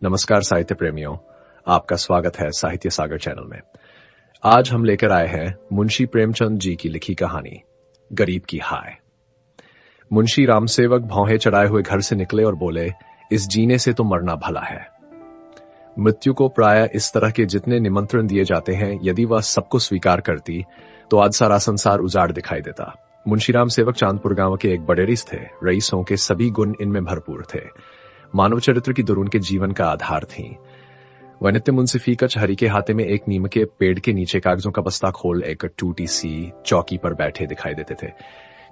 नमस्कार साहित्य प्रेमियों, आपका स्वागत है साहित्य सागर चैनल में। आज हम लेकर आए हैं मुंशी प्रेमचंद जी की लिखी कहानी गरीब की हाय। मुंशी रामसेवक भौहें चढ़ाए हुए घर से निकले और बोले, इस जीने से तो मरना भला है। मृत्यु को प्राय इस तरह के जितने निमंत्रण दिए जाते हैं, यदि वह सबको स्वीकार करती तो आज सारा संसार उजाड़ दिखाई देता। मुंशी रामसेवक चांदपुर गांव के एक बड़े रईस थे। रईसों के सभी गुण इनमें भरपूर थे। मानव चरित्र की दुर उनके जीवन का आधार थी। वह नित्य मुंसिफी कचहरी के हाथे में एक नीम के पेड़ के नीचे कागजों का बस्ता खोल एक टूटी सी चौकी पर बैठे दिखाई देते थे।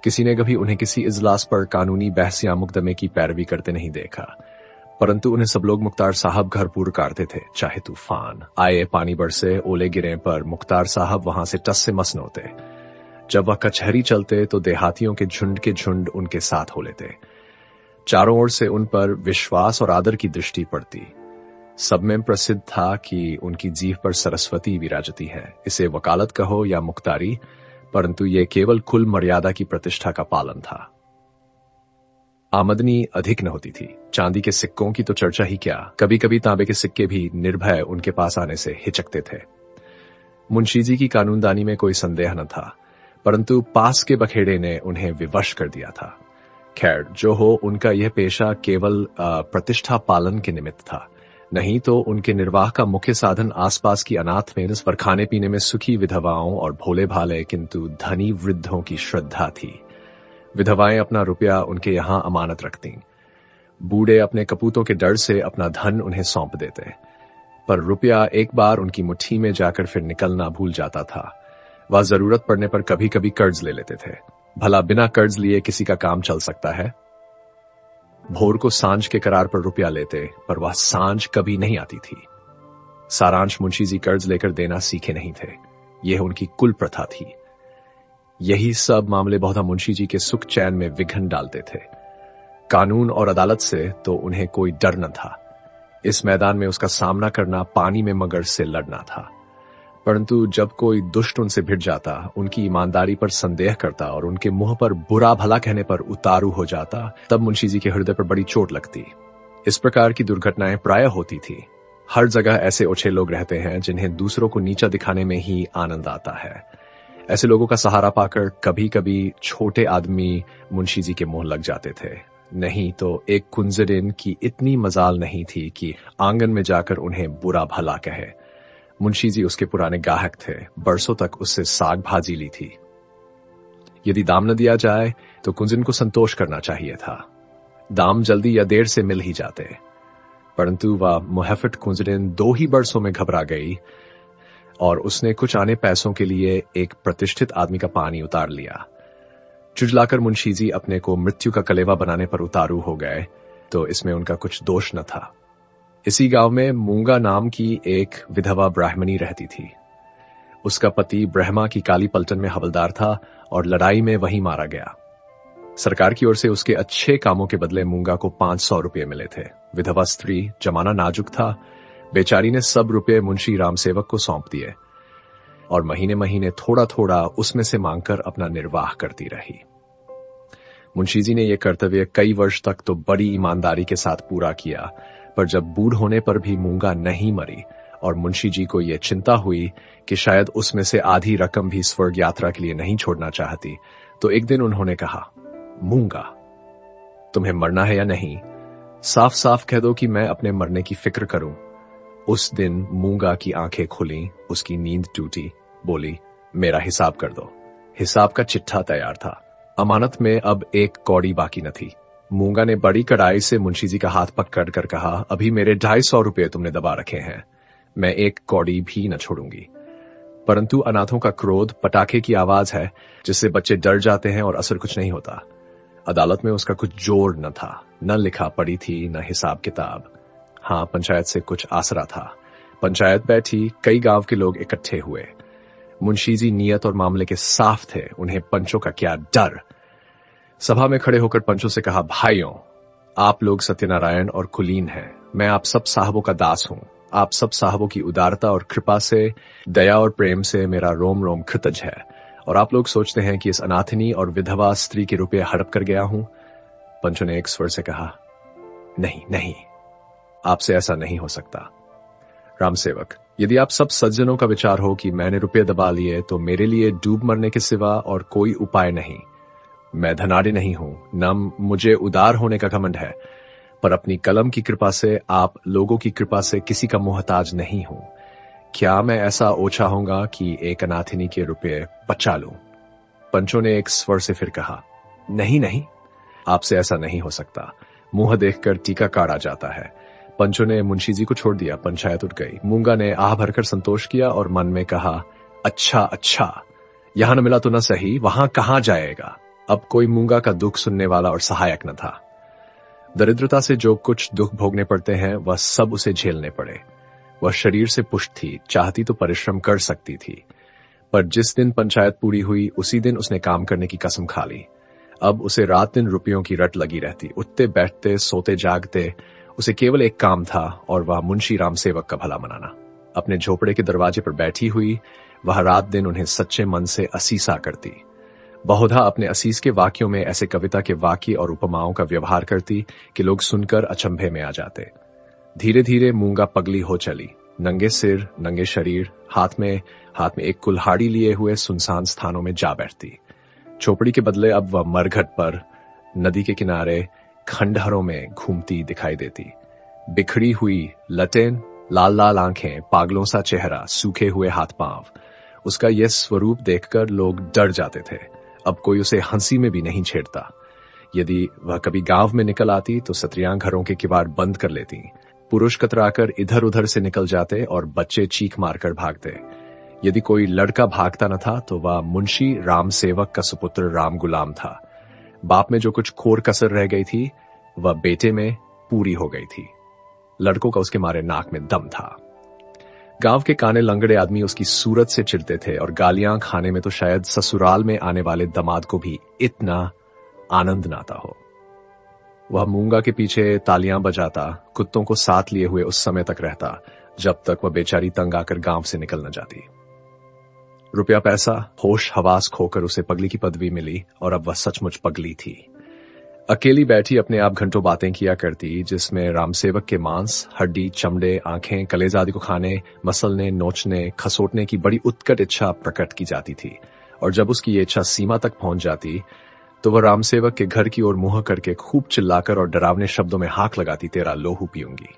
किसी ने कभी उन्हें किसी इजलास पर कानूनी बहस या मुकदमे की पैरवी करते नहीं देखा, परंतु उन्हें सब लोग मुख्तार साहब घर पूर काटते थे। चाहे तूफान आए, पानी बरसे, ओले गिरे, पर मुख्तार साहब वहां से टस से मस न होते। जब वह कचहरी चलते तो देहातियों के झुंड उनके साथ हो लेते। चारों ओर से उन पर विश्वास और आदर की दृष्टि पड़ती। सब में प्रसिद्ध था कि उनकी जीभ पर सरस्वती विराजती है। इसे वकालत कहो या मुख्तारी, परंतु यह केवल कुल मर्यादा की प्रतिष्ठा का पालन था। आमदनी अधिक न होती थी। चांदी के सिक्कों की तो चर्चा ही क्या, कभी कभी तांबे के सिक्के भी निर्भय उनके पास आने से हिचकते थे। मुंशी जी की कानूनदानी में कोई संदेह न था, परंतु पास के बखेड़े ने उन्हें विवश कर दिया था। खैर, जो हो, उनका यह पेशा केवल प्रतिष्ठा पालन के निमित्त था, नहीं तो उनके निर्वाह का मुख्य साधन आसपास की अनाथ मेंस पर खाने पीने में सुखी विधवाओं और भोले भाले किंतु धनी वृद्धों की श्रद्धा थी। विधवाएं अपना रुपया उनके यहां अमानत रखतीं। बूढ़े अपने कपूतों के डर से अपना धन उन्हें सौंप देते, पर रुपया एक बार उनकी मुट्ठी में जाकर फिर निकलना भूल जाता था। वह जरूरत पड़ने पर कभी कभी कर्ज ले लेते थे। भला बिना कर्ज लिए किसी का काम चल सकता है? भोर को सांझ के करार पर रुपया लेते, पर वह सांझ कभी नहीं आती थी। सारांश मुंशी जी कर्ज लेकर देना सीखे नहीं थे। यह उनकी कुल प्रथा थी। यही सब मामले बहुधा मुंशी जी के सुख चैन में विघ्न डालते थे। कानून और अदालत से तो उन्हें कोई डर न था। इस मैदान में उसका सामना करना पानी में मगर से लड़ना था। परंतु जब कोई दुष्ट उनसे भिड़ जाता, उनकी ईमानदारी पर संदेह करता और उनके मुंह पर बुरा भला कहने पर उतारू हो जाता, तब मुंशी जी के हृदय पर बड़ी चोट लगती। इस प्रकार की दुर्घटनाएं प्राय होती थी। हर जगह ऐसे ओछे लोग रहते हैं जिन्हें दूसरों को नीचा दिखाने में ही आनंद आता है। ऐसे लोगों का सहारा पाकर कभी कभी छोटे आदमी मुंशी जी के मुंह लग जाते थे। नहीं तो एक कुंजरिन की इतनी मजाल नहीं थी कि आंगन में जाकर उन्हें बुरा भला कहे। मुंशी जी उसके पुराने गाहक थे। बरसों तक उससे साग भाजी ली थी। यदि दाम न दिया जाए तो कुंजन को संतोष करना चाहिए था। दाम जल्दी या देर से मिल ही जाते, परंतु वह मुहफिट कुंजन 2 ही बरसों में घबरा गई और उसने कुछ आने पैसों के लिए एक प्रतिष्ठित आदमी का पानी उतार लिया। चुजलाकर मुंशी जी अपने को मृत्यु का कलेवा बनाने पर उतारू हो गए, तो इसमें उनका कुछ दोष न था। इसी गांव में मूंगा नाम की एक विधवा ब्राह्मणी रहती थी। उसका पति ब्रह्मा की काली पलटन में हवलदार था और लड़ाई में वहीं मारा गया। सरकार की ओर से उसके अच्छे कामों के बदले मूंगा को 500 रुपये मिले थे। विधवा स्त्री, जमाना नाजुक था। बेचारी ने सब रुपये मुंशी रामसेवक को सौंप दिए और महीने महीने थोड़ा थोड़ा उसमें से मांगकर अपना निर्वाह करती रही। मुंशी जी ने यह कर्तव्य कई वर्ष तक तो बड़ी ईमानदारी के साथ पूरा किया, पर जब बूढ़ होने पर भी मूंगा नहीं मरी और मुंशी जी को यह चिंता हुई कि शायद उसमें से आधी रकम भी स्वर्ग यात्रा के लिए नहीं छोड़ना चाहती, तो एक दिन उन्होंने कहा, मूंगा, तुम्हें मरना है या नहीं? साफ साफ कह दो कि मैं अपने मरने की फिक्र करूं। उस दिन मूंगा की आंखें खुली, उसकी नींद टूटी, बोली, मेरा हिसाब कर दो। हिसाब का चिट्ठा तैयार था। अमानत में अब एक कौड़ी बाकी न थी। मूंगा ने बड़ी कड़ाई से मुंशी जी का हाथ पकड़ कर कहा, अभी मेरे 250 रुपये तुमने दबा रखे हैं, मैं एक कौड़ी भी न छोड़ूंगी। परंतु अनाथों का क्रोध पटाखे की आवाज है जिससे बच्चे डर जाते हैं और असर कुछ नहीं होता। अदालत में उसका कुछ जोर न था, न लिखा पड़ी थी, न हिसाब किताब। हाँ, पंचायत से कुछ आसरा था। पंचायत बैठी, कई गांव के लोग इकट्ठे हुए। मुंशी जी नियत और मामले के साफ थे, उन्हें पंचों का क्या डर। सभा में खड़े होकर पंचों से कहा, भाइयों, आप लोग सत्यनारायण और कुलीन हैं। मैं आप सब साहबों का दास हूं। आप सब साहबों की उदारता और कृपा से, दया और प्रेम से मेरा रोम रोम कृतज है। और आप लोग सोचते हैं कि इस अनाथिनी और विधवा स्त्री के रुपये हड़प कर गया हूं। पंचों ने एक स्वर से कहा, नहीं नहीं। आपसे ऐसा नहीं हो सकता। रामसेवक, यदि आप सब सज्जनों का विचार हो कि मैंने रुपये दबा लिए तो मेरे लिए डूब मरने के सिवा और कोई उपाय नहीं। मैं धनाढ़ नहीं हूं, न मुझे उदार होने का घमंड है, पर अपनी कलम की कृपा से, आप लोगों की कृपा से किसी का मोहताज नहीं हूं। क्या मैं ऐसा ओछा होऊंगा कि एक अनाथिनी के रुपये बचा लूं? पंचों ने एक स्वर से फिर कहा, नहीं नहीं, आपसे ऐसा नहीं हो सकता। मुंह देखकर टीका काढ़ा जाता है। पंचों ने मुंशी जी को छोड़ दिया। पंचायत उठ गई। मूंगा ने आह भरकर संतोष किया और मन में कहा, अच्छा अच्छा, यहां न मिला तो न सही, वहां कहां जाएगा। अब कोई मूंगा का दुख सुनने वाला और सहायक न था। दरिद्रता से जो कुछ दुख भोगने पड़ते हैं वह सब उसे झेलने पड़े। वह शरीर से पुष्ट थी, चाहती तो परिश्रम कर सकती थी, पर जिस दिन पंचायत पूरी हुई उसी दिन उसने काम करने की कसम खा ली। अब उसे रात दिन रुपयों की रट लगी रहती। उठते बैठते सोते जागते उसे केवल एक काम था, और वह मुंशी रामसेवक का भला मनाना। अपने झोपड़े के दरवाजे पर बैठी हुई वह रात दिन उन्हें सच्चे मन से असीसा करती। बहुधा अपने असीस के वाक्यों में ऐसे कविता के वाक्य और उपमाओं का व्यवहार करती कि लोग सुनकर अचंभे में आ जाते। धीरे धीरे मूंगा पगली हो चली। नंगे सिर, नंगे शरीर, हाथ में एक कुल्हाड़ी लिए हुए सुनसान स्थानों में जा बैठती। झोपड़ी के बदले अब वह मरघट पर, नदी के किनारे, खंडहरों में घूमती दिखाई देती। बिखड़ी हुई लटें, लाल लाल आंखें, पागलों सा चेहरा, सूखे हुए हाथ पांव, उसका यह स्वरूप देखकर लोग डर जाते थे। अब कोई उसे हंसी में भी नहीं छेड़ता। यदि वह कभी गांव में निकल आती तो स्त्रियां घरों के किवाड़ बंद कर लेती। पुरुष कतराकर इधर उधर से निकल जाते और बच्चे चीख मारकर भागते। यदि कोई लड़का भागता न था तो वह मुंशी रामसेवक का सुपुत्र राम गुलाम था। बाप में जो कुछ खोर कसर रह गई थी वह बेटे में पूरी हो गई थी। लड़कों का उसके मारे नाक में दम था। गांव के काने लंगड़े आदमी उसकी सूरत से चिढ़ते थे, और गालियां खाने में तो शायद ससुराल में आने वाले दामाद को भी इतना आनंद न आता हो। वह मूंगा के पीछे तालियां बजाता, कुत्तों को साथ लिए हुए उस समय तक रहता जब तक वह बेचारी तंग आकर गांव से निकल न जाती। रुपया पैसा, होश हवास खोकर उसे पगली की पदवी मिली, और अब वह सचमुच पगली थी। अकेली बैठी अपने आप घंटों बातें किया करती, जिसमें रामसेवक के मांस, हड्डी, चमड़े, आंखें, कलेजा आदि को खाने, मसलने, नोचने, खसोटने की बड़ी उत्कट इच्छा प्रकट की जाती थी। और जब उसकी ये इच्छा सीमा तक पहुंच जाती तो वह रामसेवक के घर की ओर मुंह करके खूब चिल्लाकर और डरावने शब्दों में हाक लगाती, तेरा लोहू पीऊंगी।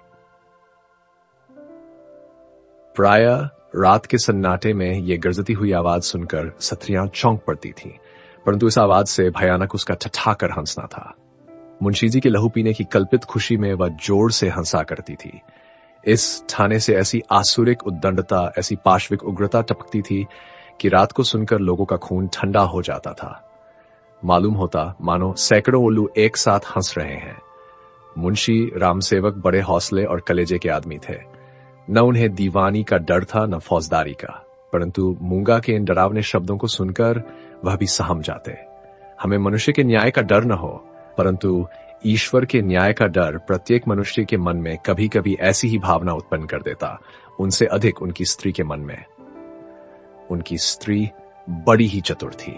प्रायः रात के सन्नाटे में ये गरजती हुई आवाज सुनकर स्त्रियां चौंक पड़ती थीं, परंतु इस आवाज से भयानक उसका ठठाकर हंसना था। मुंशी जी के लहू पीने की कल्पित खुशी में वह जोर से हंसा करती थी। इस ठाने से ऐसी आसुरिक उद्दंडता, ऐसी पाश्विक उग्रता टपकती थी कि रात को सुनकर लोगों का खून ठंडा हो जाता था। मालूम होता मानो सैकड़ों उल्लू एक साथ हंस रहे हैं। मुंशी रामसेवक बड़े हौसले और कलेजे के आदमी थे। न उन्हें दीवानी का डर था, न फौजदारी का, परंतु मूंगा के इन डरावने शब्दों को सुनकर वह भी सहम जाते। हमें मनुष्य के न्याय का डर न हो, परंतु ईश्वर के न्याय का डर प्रत्येक मनुष्य के मन में कभी कभी ऐसी ही भावना उत्पन्न कर देता, उनसे अधिक उनकी स्त्री के मन में। उनकी स्त्री बड़ी ही चतुर थी।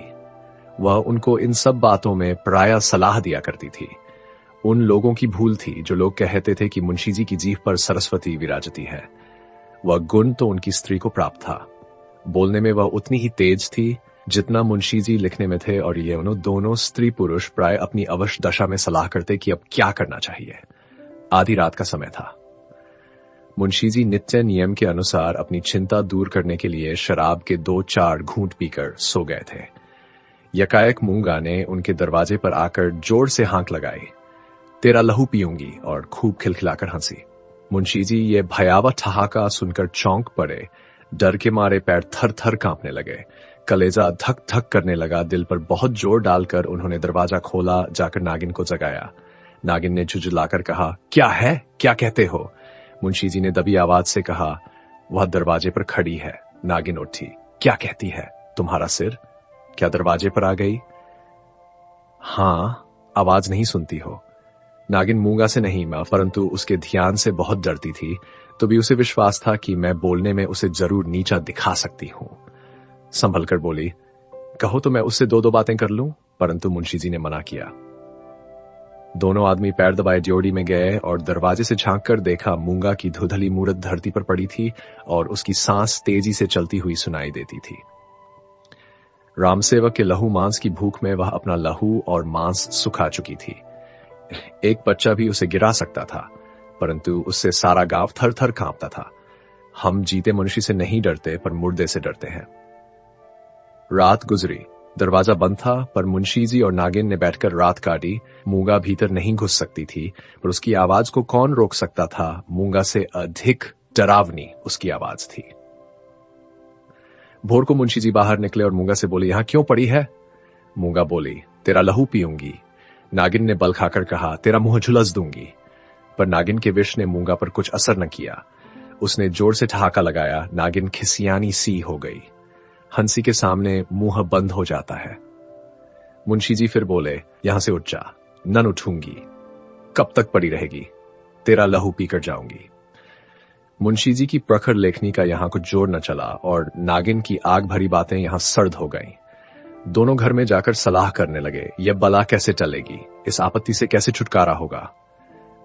वह उनको इन सब बातों में प्रायः सलाह दिया करती थी। उन लोगों की भूल थी जो लोग कहते थे कि मुंशी जी की जीभ पर सरस्वती विराजती है। वह गुण तो उनकी स्त्री को प्राप्त था। बोलने में वह उतनी ही तेज थी जितना मुंशी जी लिखने में थे, और ये दोनों स्त्री पुरुष प्राय अपनी अवश्य दशा में सलाह करते कि अब क्या करना चाहिए। आधी रात का समय था। मुंशी जी नित्य नियम के अनुसार अपनी चिंता दूर करने के लिए शराब के 2-4 घूंट पीकर सो गए थे। यकाएक मूंगा ने उनके दरवाजे पर आकर जोर से हांक लगाई, तेरा लहू पीऊंगी, और खूब खिलखिलाकर हंसी। मुंशी जी ये भयावह ठहाका सुनकर चौंक पड़े। डर के मारे पैर थर थर कांपने लगे, कलेजा धक धक करने लगा। दिल पर बहुत जोर डालकर उन्होंने दरवाजा खोला, जाकर नागिन को जगाया। नागिन ने झुझुलाकर कहा, क्या है, क्या कहते हो? मुंशी जी ने दबी आवाज से कहा, वह दरवाजे पर खड़ी है। नागिन उठी, क्या कहती है? तुम्हारा सिर क्या दरवाजे पर आ गई? हां, आवाज नहीं सुनती हो। नागिन मूंगा से नहीं, परंतु उसके ध्यान से बहुत डरती थी, तो भी उसे विश्वास था कि मैं बोलने में उसे जरूर नीचा दिखा सकती हूं। संभल कर बोली, कहो तो मैं उससे 2-2 बातें कर लूं, परंतु मुंशी जी ने मना किया। दोनों आदमी पैर दबाए ड्योढ़ी में गए और दरवाजे से झांक कर देखा मूंगा की धुंधली मूरत धरती पर पड़ी थी और उसकी सांस तेजी से चलती हुई सुनाई देती थी। रामसेवक के लहू मांस की भूख में वह अपना लहू और मांस सुखा चुकी थी। एक बच्चा भी उसे गिरा सकता था, परंतु उससे सारा गांव थर थर कांपता था। हम जीते मनुष्य से नहीं डरते, पर मुर्दे से डरते हैं। रात गुजरी, दरवाजा बंद था, पर मुंशी जी और नागिन ने बैठकर रात काटी। मूंगा भीतर नहीं घुस सकती थी, पर उसकी आवाज को कौन रोक सकता था। मूंगा से अधिक डरावनी उसकी आवाज थी। भोर को मुंशी जी बाहर निकले और मूंगा से बोले, यहां क्यों पड़ी है? मूंगा बोली, तेरा लहू पीऊंगी। नागिन ने बल खाकर कहा, तेरा मुंह झुलस दूंगी। पर नागिन के विष ने मूंगा पर कुछ असर न किया। उसने जोर से ठहाका लगाया। नागिन खिसियानी सी हो गई। हंसी के सामने मुंह बंद हो जाता है। मुंशी जी फिर बोले, यहां से उठ जा। नन उठूंगी। कब तक पड़ी रहेगी? तेरा लहू पीकर जाऊंगी। मुंशी जी की प्रखर लेखनी का यहां कुछ जोर न चला और नागिन की आग भरी बातें यहां सर्द हो गईं। दोनों घर में जाकर सलाह करने लगे, यह बला कैसे टलेगी, इस आपत्ति से कैसे छुटकारा होगा।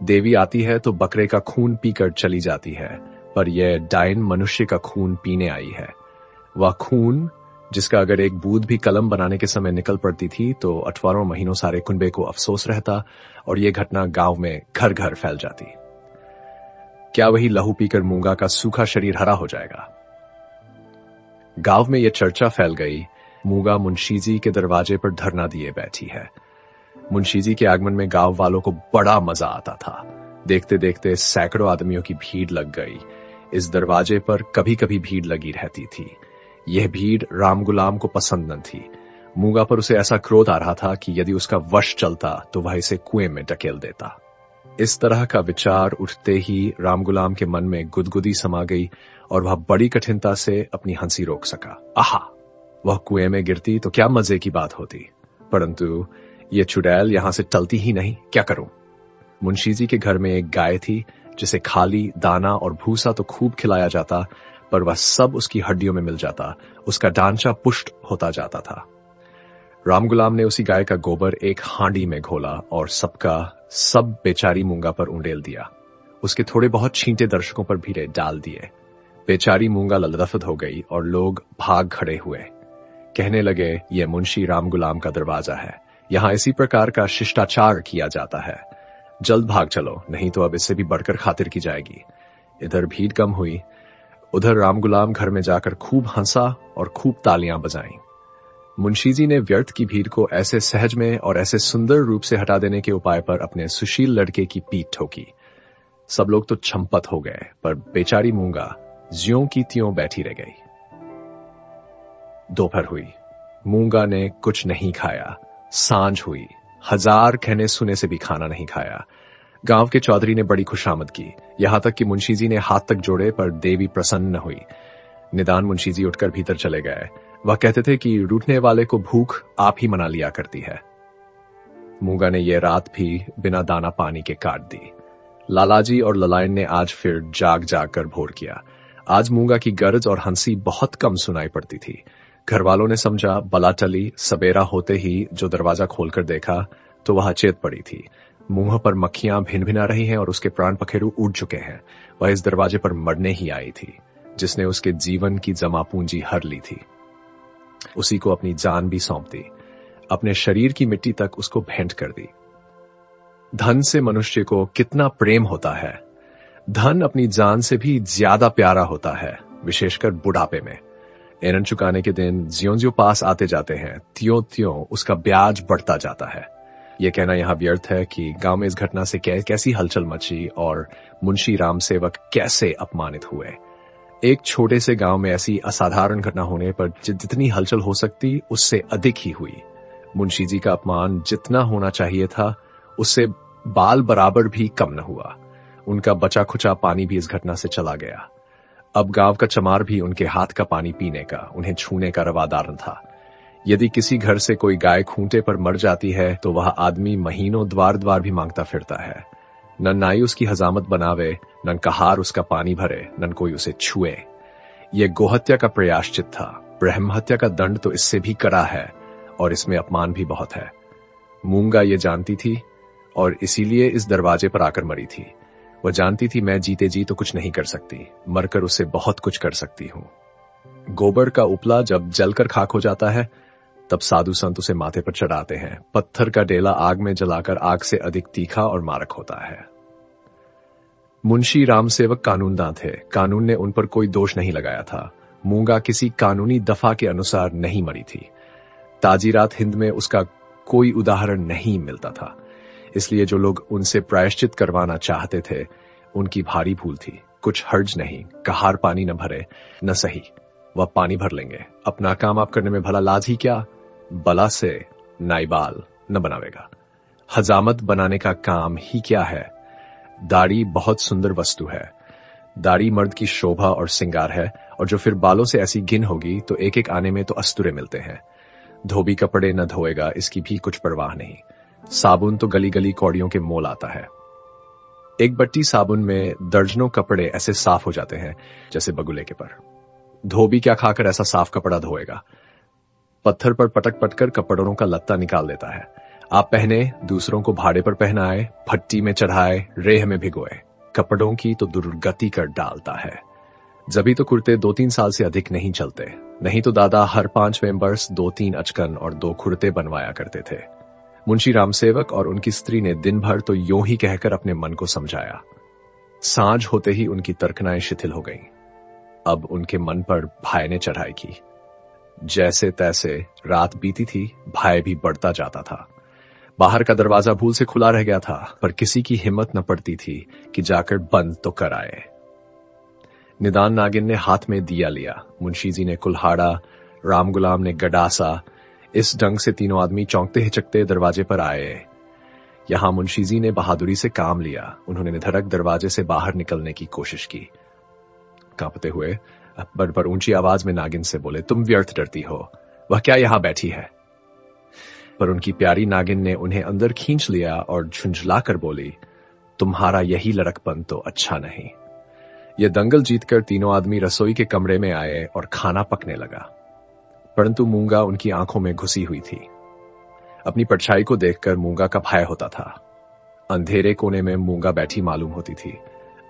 देवी आती है तो बकरे का खून पीकर चली जाती है, पर यह डायन मनुष्य का खून पीने आई है। वह खून जिसका अगर एक बूंद भी कलम बनाने के समय निकल पड़ती थी तो 18 महीनों सारे कुनबे को अफसोस रहता और यह घटना गांव में घर घर फैल जाती। क्या वही लहू पीकर मूंगा का सूखा शरीर हरा हो जाएगा? गांव में यह चर्चा फैल गई, मूंगा मुंशी जी के दरवाजे पर धरना दिए बैठी है। मुंशी जी के आगमन में गांव वालों को बड़ा मजा आता था। देखते देखते सैकड़ों आदमियों की भीड़ लग गई। इस दरवाजे पर कभी कभी भीड़ लगी रहती थी। यह भीड़ राम गुलाम को पसंद न थी। मूंगा पर उसे ऐसा क्रोध आ रहा था कि यदि उसका वश चलता तो वह इसे कुएं में ढकेल देता। इस तरह का विचार उठते ही राम गुलाम के मन में गुदगुदी समा गई और वह बड़ी कठिनता से अपनी हंसी रोक सका। आहा, वह कुएं में गिरती तो क्या मजे की बात होती, परंतु ये चुड़ैल यहां से टलती ही नहीं, क्या करूं? मुंशी जी के घर में एक गाय थी जिसे खाली दाना और भूसा तो खूब खिलाया जाता, पर वह सब उसकी हड्डियों में मिल जाता। उसका ढांचा पुष्ट होता जाता था। राम गुलाम ने उसी गाय का गोबर एक हांडी में घोला और सबका सब बेचारी मूंगा पर उंडेल दिया। उसके थोड़े बहुत छींटे दर्शकों पर भी डाल दिए। बेचारी मूंगा ललदफद हो गई और लोग भाग खड़े हुए। कहने लगे, यह मुंशी राम गुलाम का दरवाजा है, यहां इसी प्रकार का शिष्टाचार किया जाता है। जल्द भाग चलो, नहीं तो अब इससे भी बढ़कर खातिर की जाएगी। इधर भीड़ कम हुई, उधर राम गुलाम घर में जाकर खूब हंसा और खूब तालियां बजाईं। मुंशी जी ने व्यर्थ की भीड़ को ऐसे सहज में और ऐसे सुंदर रूप से हटा देने के उपाय पर अपने सुशील लड़के की पीठ ठोकी। सब लोग तो छंपत हो गए, पर बेचारी मूंगा ज्यों की त्यों बैठी रह गई। दोपहर हुई, मूंगा ने कुछ नहीं खाया। सांझ हुई, 1000 कहने सुने से भी खाना नहीं खाया। गांव के चौधरी ने बड़ी खुशामद की, यहां तक कि मुंशी जी ने हाथ तक जोड़े, पर देवी प्रसन्न न हुई। निदान मुंशी जी उठकर भीतर चले गए। वह कहते थे कि रूठने वाले को भूख आप ही मना लिया करती है। मूंगा ने यह रात भी बिना दाना पानी के काट दी। लालाजी और ललायन ने आज फिर जाग जाग कर भोर किया। आज मूंगा की गरज और हंसी बहुत कम सुनाई पड़ती थी। घर वालों ने समझा बला टली। सबेरा होते ही जो दरवाजा खोलकर देखा तो वह चेत पड़ी थी। मुंह पर मक्खियां भिन भिना रही हैं और उसके प्राण पखेरु उड़ चुके हैं। वह इस दरवाजे पर मरने ही आई थी, जिसने उसके जीवन की जमा पूंजी हर ली थी। उसी को अपनी जान भी सौंप दी, अपने शरीर की मिट्टी तक उसको भेंट कर दी। धन से मनुष्य को कितना प्रेम होता है। धन अपनी जान से भी ज्यादा प्यारा होता है, विशेषकर बुढ़ापे में। एनन चुकाने के दिन ज्यों-ज्यों पास आते जाते हैं, त्यों-त्यों उसका ब्याज बढ़ता जाता है। यह कहना यहां व्यर्थ है कि गांव में इस घटना से कैसी हलचल मची और मुंशी राम सेवक कैसे अपमानित हुए। एक छोटे से गांव में ऐसी असाधारण घटना होने पर जितनी हलचल हो सकती उससे अधिक ही हुई। मुंशी जी का अपमान जितना होना चाहिए था उससे बाल बराबर भी कम न हुआ। उनका बचा खुचा पानी भी इस घटना से चला गया। अब गांव का चमार भी उनके हाथ का पानी पीने का, उन्हें छूने का रवादार न था। यदि किसी घर से कोई गाय खूंटे पर मर जाती है तो वह आदमी महीनों द्वार द्वार भी मांगता फिरता है। न नाई उसकी हजामत बनावे, न कहार उसका पानी भरे, न कोई उसे छुए। यह गोहत्या का प्रायश्चित था। ब्रह्म हत्या का दंड तो इससे भी कड़ा है और इसमें अपमान भी बहुत है। मूंगा ये जानती थी और इसीलिए इस दरवाजे पर आकर मरी थी। वह जानती थी मैं जीते जी तो कुछ नहीं कर सकती, मरकर उससे बहुत कुछ कर सकती हूं। गोबर का उपला जब जलकर खाक हो जाता है तब साधु संत उसे माथे पर चढ़ाते हैं। पत्थर का डेला आग में जलाकर आग से अधिक तीखा और मारक होता है। मुंशी रामसेवक कानूनदां थे। कानून ने उन पर कोई दोष नहीं लगाया था। मूंगा किसी कानूनी दफा के अनुसार नहीं मरी थी। ताजीरात हिंद में उसका कोई उदाहरण नहीं मिलता था, इसलिए जो लोग उनसे प्रायश्चित करवाना चाहते थे उनकी भारी भूल थी। कुछ हर्ज नहीं, कहार पानी न भरे न सही, वह पानी भर लेंगे। अपना काम आप करने में भला लाज ही क्या, बला से नाइबाल न बनावेगा। हजामत बनाने का काम ही क्या है। दाढ़ी बहुत सुंदर वस्तु है। दाढ़ी मर्द की शोभा और सिंगार है, और जो फिर बालों से ऐसी गिन होगी तो एक एक आने में तो अस्तुरे मिलते हैं। धोबी कपड़े न धोएगा इसकी भी कुछ परवाह नहीं। साबुन तो गली गली कौड़ियों के मोल आता है। एक बट्टी साबुन में दर्जनों कपड़े ऐसे साफ हो जाते हैं जैसे बगुले के पर। धोबी क्या खाकर ऐसा साफ कपड़ा धोएगा। पत्थर पर पटक पटकर कपड़ों का लत्ता निकाल देता है। आप पहने, दूसरों को भाड़े पर पहनाए, भट्टी में चढ़ाए, रेह में भिगोए, कपड़ों की तो दुर्गति कर डालता है। जभी तो कुर्ते 2-3 साल से अधिक नहीं चलते, नहीं तो दादा हर 5वें बरस 2-3 अचकन और 2 कुर्ते बनवाया करते थे। मुंशी रामसेवक और उनकी स्त्री ने दिन भर तो यूं ही कहकर अपने मन को समझाया। सांझ होते ही उनकी तर्कनाएं शिथिल हो गईं। अब उनके मन पर भय ने चढ़ाई की। जैसे तैसे रात बीती थी, भय भी बढ़ता जाता था। बाहर का दरवाजा भूल से खुला रह गया था, पर किसी की हिम्मत न पड़ती थी कि जाकर बंद तो कर आए। निदान नागिन ने हाथ में दिया लिया, मुंशी जी ने कुल्हाड़ा, राम गुलाम ने गडासा। इस ढंग से तीनों आदमी चौंकते हिचकते दरवाजे पर आए। यहां मुंशी जी ने बहादुरी से काम लिया। उन्होंने निधड़क दरवाजे से बाहर निकलने की कोशिश की। कांपते हुए पर ऊंची आवाज में नागिन से बोले, तुम व्यर्थ डरती हो, वह क्या यहां बैठी है। पर उनकी प्यारी नागिन ने उन्हें अंदर खींच लिया और झुंझलाकर बोली, तुम्हारा यही लड़कपन तो अच्छा नहीं। यह दंगल जीतकर तीनों आदमी रसोई के कमरे में आए और खाना पकने लगा, परंतु मूंगा उनकी आंखों में घुसी हुई थी। अपनी परछाई को देखकर मूंगा का भय होता था। अंधेरे कोने में मूंगा बैठी मालूम होती थी।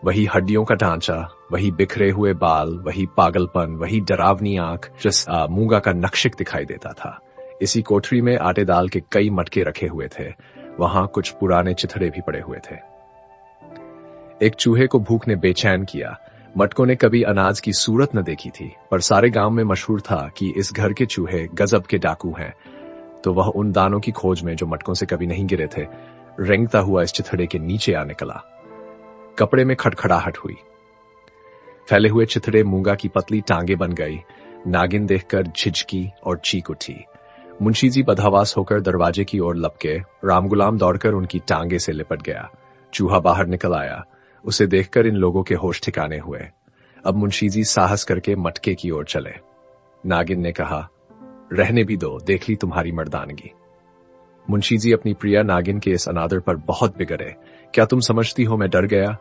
वही हड्डियों का ढांचा, वही बिखरे हुए बाल, वही पागलपन, वही डरावनी आंख, जिस मूंगा का नक्शिक दिखाई देता था। इसी कोठरी में आटे दाल के कई मटके रखे हुए थे। वहां कुछ पुराने चिथड़े भी पड़े हुए थे। एक चूहे को भूख ने बेचैन किया। मटकों ने कभी अनाज की सूरत न देखी थी, पर सारे गांव में मशहूर था कि इस घर के चूहे गजब के डाकू हैं। तो वह उन दानों की खोज में जो मटकों से कभी नहीं गिरे थे, रेंगता हुआ इस चिथड़े के नीचे आ निकला। कपड़े में खड़खड़ाहट हुई। फैले हुए चिथड़े मूंगा की पतली टांगे बन गई। नागिन देखकर झिझकी और चीख उठी। मुंशी जी बदहवास होकर दरवाजे की ओर लपके। रामगुलाम दौड़कर उनकी टांगे से लिपट गया। चूहा बाहर निकल आया। उसे देखकर इन लोगों के होश ठिकाने हुए। अब मुंशी जी साहस करके मटके की ओर चले। नागिन ने कहा, रहने भी दो, देख ली तुम्हारी मर्दानगी। मुंशी जी अपनी प्रिया नागिन के इस अनादर पर बहुत बिगड़े। क्या तुम समझती हो मैं डर गया?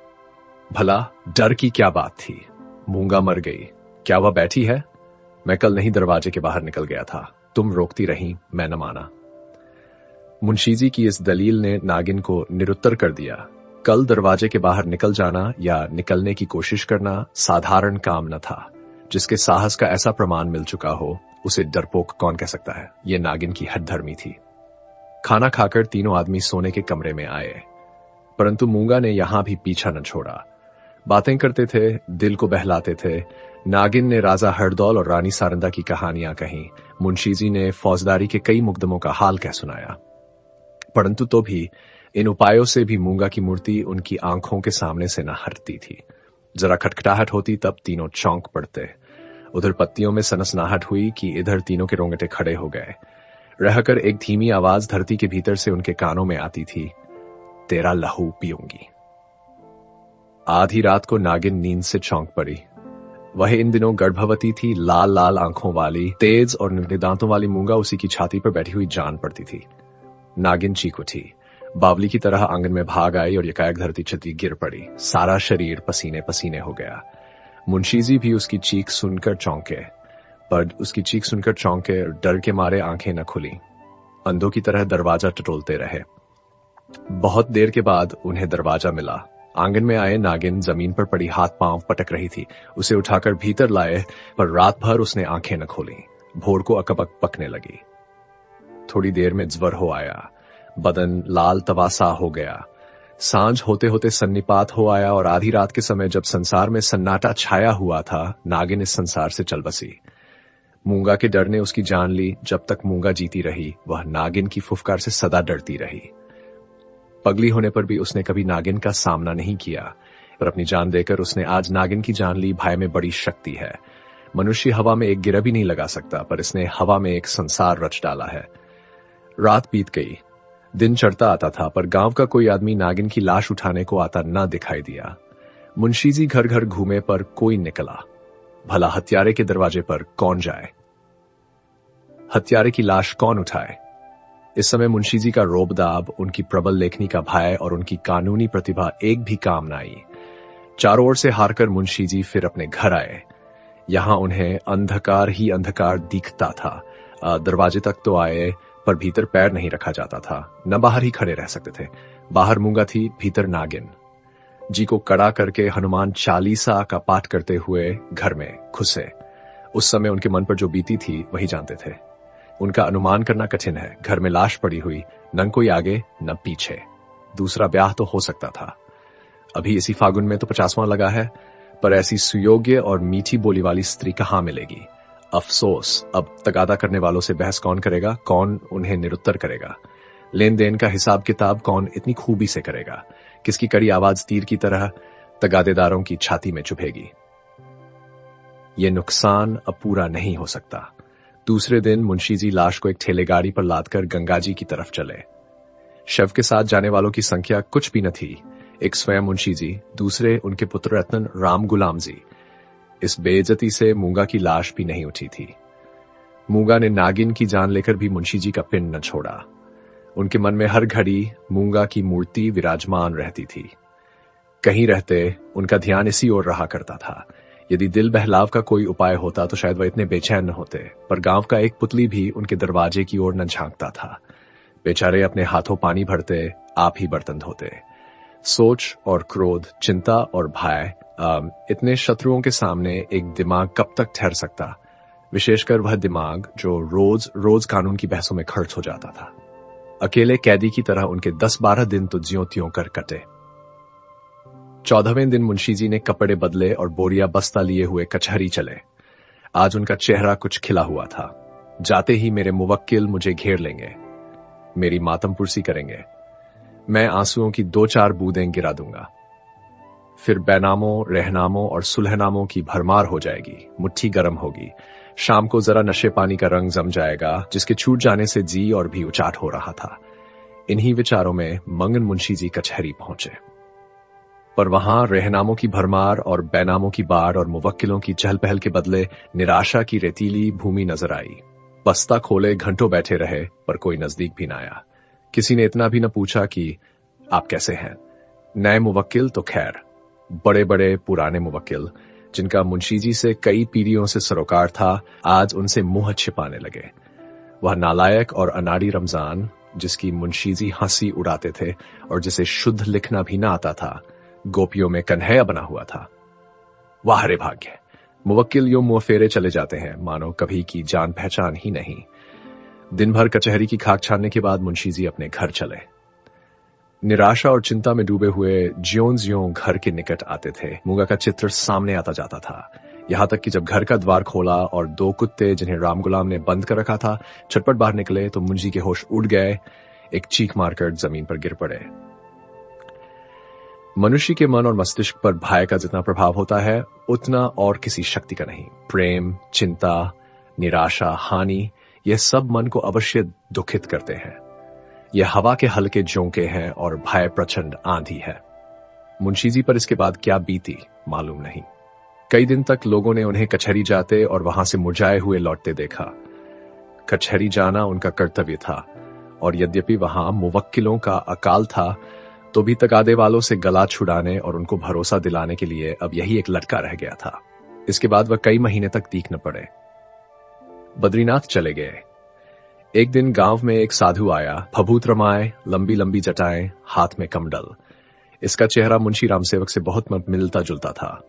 भला डर की क्या बात थी? मूंगा मर गई, क्या वह बैठी है? मैं कल नहीं दरवाजे के बाहर निकल गया था, तुम रोकती रही, मैं न माना। मुंशी जी की इस दलील ने नागिन को निरुत्तर कर दिया। कल दरवाजे के बाहर निकल जाना या निकलने की कोशिश करना साधारण काम न था। जिसके साहस का ऐसा प्रमाण मिल चुका हो, उसे डरपोक कौन कह सकता है? यह नागिन की हठधर्मी थी। खाना खाकर तीनों आदमी सोने के कमरे में आए, परंतु मूंगा ने यहां भी पीछा न छोड़ा। बातें करते थे, दिल को बहलाते थे। नागिन ने राजा हरदौल और रानी सारंदा की कहानियां कहीं। मुंशी जी ने फौजदारी के कई मुकदमों का हाल कह सुनाया। परंतु तो भी इन उपायों से भी मूंगा की मूर्ति उनकी आंखों के सामने से न हटती थी। जरा खटखटाहट होती तब तीनों चौंक पड़ते। उधर पत्तियों में सनसनाहट हुई कि इधर तीनों के रोंगटे खड़े हो गए। रहकर एक धीमी आवाज धरती के भीतर से उनके कानों में आती थी, तेरा लहू पीऊंगी। आधी रात को नागिन नींद से चौंक पड़ी। वह इन दिनों गर्भवती थी। लाल लाल आंखों वाली, तेज और निर्णय दांतों वाली मूंगा उसी की छाती पर बैठी हुई जान पड़ती थी। नागिन चीख उठी, बावली की तरह आंगन में भाग आई और एकाएक धरती छती गिर पड़ी। सारा शरीर पसीने पसीने हो गया। मुंशी जी भी उसकी चीख सुनकर चौंके, पर उसकी चीख सुनकर चौंके, डर के मारे आंखें न खुली। अंधों की तरह दरवाजा टटोलते रहे। बहुत देर के बाद उन्हें दरवाजा मिला। आंगन में आए नागिन जमीन पर पड़ी हाथ पांव पटक रही थी। उसे उठाकर भीतर लाए, पर रात भर उसने आंखें न खोली। भोर को अकबक पकने लगी। थोड़ी देर में ज्वर हो आया, बदन लाल तवासा हो गया। सांझ होते होते सन्निपात हो आया और आधी रात के समय जब संसार में सन्नाटा छाया हुआ था, नागिन इस संसार से चल बसी। मूंगा के डर ने उसकी जान ली। जब तक मूंगा जीती रही, वह नागिन की फुफकार से सदा डरती रही। पगली होने पर भी उसने कभी नागिन का सामना नहीं किया, पर अपनी जान देकर उसने आज नागिन की जान ली। भाई में बड़ी शक्ति है। मनुष्य हवा में एक गिरा भी नहीं लगा सकता, पर इसने हवा में एक संसार रच डाला है। रात बीत गई, दिन चढ़ता आता था, पर गांव का कोई आदमी नागिन की लाश उठाने को आता न दिखाई दिया। मुंशी जी घर घर घूमे, पर कोई निकला। भला हत्यारे के दरवाजे पर कौन जाए? हत्यारे की लाश कौन उठाए? इस समय मुंशी जी का रोबदाब, उनकी प्रबल लेखनी का भय और उनकी कानूनी प्रतिभा एक भी काम न आई। चारों ओर से हारकर मुंशी जी फिर अपने घर आए। यहां उन्हें अंधकार ही अंधकार दिखता था। दरवाजे तक तो आए, पर भीतर पैर नहीं रखा जाता था। न बाहर ही खड़े रह सकते थे। बाहर मूंगा थी, भीतर नागिन। जी को कड़ा करके हनुमान चालीसा का पाठ करते हुए घर में घुसे। उस समय उनके मन पर जो बीती थी वही जानते थे। उनका अनुमान करना कठिन है। घर में लाश पड़ी हुई, न कोई आगे न पीछे। दूसरा ब्याह तो हो सकता था। अभी इसी फागुन में तो 50वां लगा है, पर ऐसी सुयोग्य और मीठी बोली वाली स्त्री कहां मिलेगी? अफसोस, अब तगादा करने वालों से बहस कौन करेगा? कौन उन्हें निरुत्तर करेगा? लेन देन का हिसाब किताब कौन इतनी खूबी से करेगा? किसकी कड़ी आवाज तीर की तरह तगादेदारों की छाती में चुभेगी? ये नुकसान अब पूरा नहीं हो सकता। दूसरे दिन मुंशी जी लाश को एक ठेलेगाड़ी पर लादकर गंगा जी की तरफ चले। शव के साथ जाने वालों की संख्या कुछ भी न थी। एक स्वयं मुंशी जी, दूसरे उनके पुत्र रत्न राम गुलाम जी। इस बेइज्जती से मूंगा की लाश भी नहीं उठी थी। मूंगा ने नागिन की जान लेकर भी मुंशी जी का पिंड न छोड़ा। उनके मन में हर घड़ी मूंगा की मूर्ति विराजमान रहती थी। कहीं रहते उनका ध्यान इसी ओर रहा करता था। यदि दिल बहलाव का कोई उपाय होता तो शायद वह इतने बेचैन न होते, पर गांव का एक पुतली भी उनके दरवाजे की ओर न झांकता था। बेचारे अपने हाथों पानी भरते, आप ही बर्तन धोते। सोच और क्रोध, चिंता और भय, इतने शत्रुओं के सामने एक दिमाग कब तक ठहर सकता? विशेषकर वह दिमाग जो रोज रोज कानून की बहसों में खर्च हो जाता था। अकेले कैदी की तरह उनके 10-12 दिन तो ज्यों त्यों कर कटे। 14वें दिन मुंशी जी ने कपड़े बदले और बोरिया बस्ता लिए हुए कचहरी चले। आज उनका चेहरा कुछ खिला हुआ था। जाते ही मेरे मुवक्किल मुझे घेर लेंगे, मेरी मातमपुरसी करेंगे। मैं आंसुओं की 2-4 बूंदें गिरा दूंगा। फिर बैनामों, रहनामों और सुलहनामों की भरमार हो जाएगी। मुट्ठी गर्म होगी। शाम को जरा नशे पानी का रंग जम जाएगा, जिसके छूट जाने से जी और भी उचाट हो रहा था। इन्हीं विचारों में मंगन मुंशी जी कचहरी पहुंचे, पर वहां रहनामों की भरमार और बैनामों की बाढ़ और मुवक्किलों की चहल पहल के बदले निराशा की रेतीली भूमि नजर आई। बस्ता खोले घंटों बैठे रहे, पर कोई नजदीक भी न आया। किसी ने इतना भी न पूछा कि आप कैसे हैं। नए मुवक्किल तो खैर, बड़े बड़े पुराने मुवक्किल जिनका मुंशी जी से कई पीढ़ियों से सरोकार था, आज उनसे मुंह छिपाने लगे। वह नालायक और अनाड़ी रमजान, जिसकी मुंशी जी हंसी उड़ाते थे और जिसे शुद्ध लिखना भी ना आता था, गोपियों में कन्हैया बना हुआ था। वाह रे भाग्य! मुवक्किल यूं मुंह फेरे चले जाते हैं, मानो कभी की जान पहचान ही नहीं। दिन भर कचहरी की खाक छानने के बाद मुंशी जी अपने घर चले। निराशा और चिंता में डूबे हुए ज्यों घर के निकट आते थे, मूंगा का चित्र सामने आता जाता था। यहां तक कि जब घर का द्वार खोला और 2 कुत्ते जिन्हें राम गुलाम ने बंद कर रखा था छटपट बाहर निकले, तो मुंशी के होश उड़ गए। एक चीख मारकर जमीन पर गिर पड़े। मनुष्य के मन और मस्तिष्क पर भय का जितना प्रभाव होता है, उतना और किसी शक्ति का नहीं। प्रेम, चिंता, निराशा, हानि, यह सब मन को अवश्य दुखित करते हैं। यह हवा के हल्के झोंके हैं और भय प्रचंड आंधी है। मुंशी जी पर इसके बाद क्या बीती मालूम नहीं। कई दिन तक लोगों ने उन्हें कचहरी जाते और वहां से मुरझाए हुए लौटते देखा। कचहरी जाना उनका कर्तव्य था, और यद्यपि वहां मुवक्किलों का अकाल था, तो भी तगादे वालों से गला छुड़ाने और उनको भरोसा दिलाने के लिए अब यही एक लटका रह गया था। इसके बाद वह कई महीने तक दिख न पड़े। बद्रीनाथ चले गए। एक दिन गांव में एक साधु आया, भभूत रमाए, लंबी लंबी जटाएं, हाथ में कमंडल। इसका चेहरा मुंशी रामसेवक से बहुत मिलता जुलता था।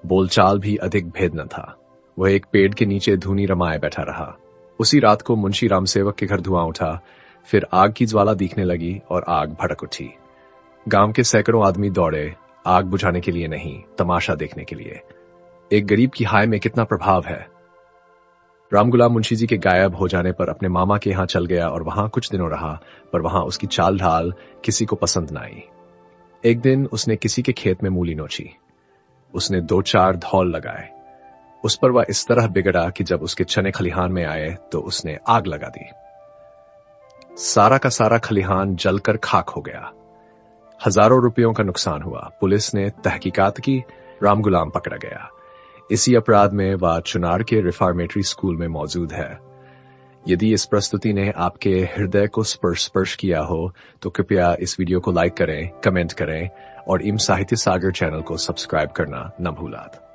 बोलचाल भी अधिक भेद न था। वह एक पेड़ के नीचे धूनी रमाए बैठा रहा। उसी रात को मुंशी रामसेवक के घर धुआं उठा, फिर आग की ज्वाला दिखने लगी और आग भड़क उठी। गांव के सैकड़ों आदमी दौड़े, आग बुझाने के लिए नहीं, तमाशा देखने के लिए। एक गरीब की हाय में कितना प्रभाव है। रामगुलाम मुंशी जी के गायब हो जाने पर अपने मामा के यहां चल गया और वहां कुछ दिनों रहा, पर वहां उसकी चाल ढाल किसी को पसंद न आई। एक दिन उसने किसी के खेत में मूली नोची। उसने 2-4 धौल लगाए। उस पर वह इस तरह बिगड़ा कि जब उसके चने खलिहान में आए तो उसने आग लगा दी। सारा का सारा खलिहान जलकर खाक हो गया। हजारों रुपयों का नुकसान हुआ। पुलिस ने तहकीकात की, रामगुलाम पकड़ा गया। इसी अपराध में वह चुनार के रिफॉर्मेटरी स्कूल में मौजूद है। यदि इस प्रस्तुति ने आपके हृदय को स्पर्श किया हो तो कृपया इस वीडियो को लाइक करें, कमेंट करें और इम साहित्य सागर चैनल को सब्सक्राइब करना न भूलें।